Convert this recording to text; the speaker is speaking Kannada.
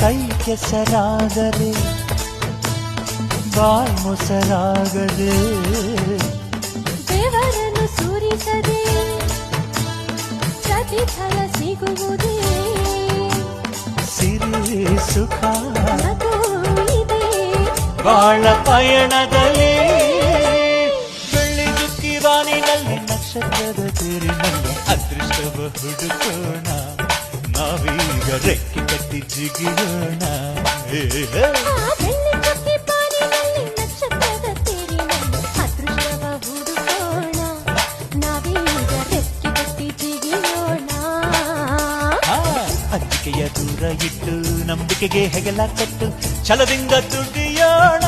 ಕೈ ಕೆಸರಾಗದೆ ಬಾಯ್ ಮೊಸರಾಗದೆ ದೇವರನ್ನು ಸುರಿಸದೆ ಪ್ರತಿಫಲ ಸಿಗುವುದೇ ಸಿರಿ ಸುಖ ನಗು ಇದೆ ಬಾಳ ಪಯಣದಲ್ಲಿ ಬೆಳ್ಳಿದುಕ್ಕಿ ಬಾನಿನಲ್ಲಿ ನಕ್ಷತ್ರದ ತೇರಿನಲ್ಲಿ ಅದೃಷ್ಟವ ಹುಡುಕೋಣ ನಾವೀಗ ರೆಕ್ಕೆ ಕಟ್ಟಿ ಜಿಗಿಯೋಣ ಬೆಳ್ಳಿ ಚುಕ್ಕಿ ಬಾನಿನಲ್ಲಿ ನಕ್ಷತ್ರದ ತೇರಿನಲ್ಲಿ ಅದೃಷ್ಟವ ಹುಡುಕೋಣ ನಾವೀಗ ರೆಕ್ಕೆ ಕಟ್ಟಿ ಜಿಗಿಯೋಣ ಅಂಜಿಕೆಯ ದೂರ ಇಟ್ಟು ನಂಬಿಕೆಗೆ ಹೆಗಲ ಕೊಟ್ಟು ಛಲದಿಂದ ದುಡಿಯೋಣ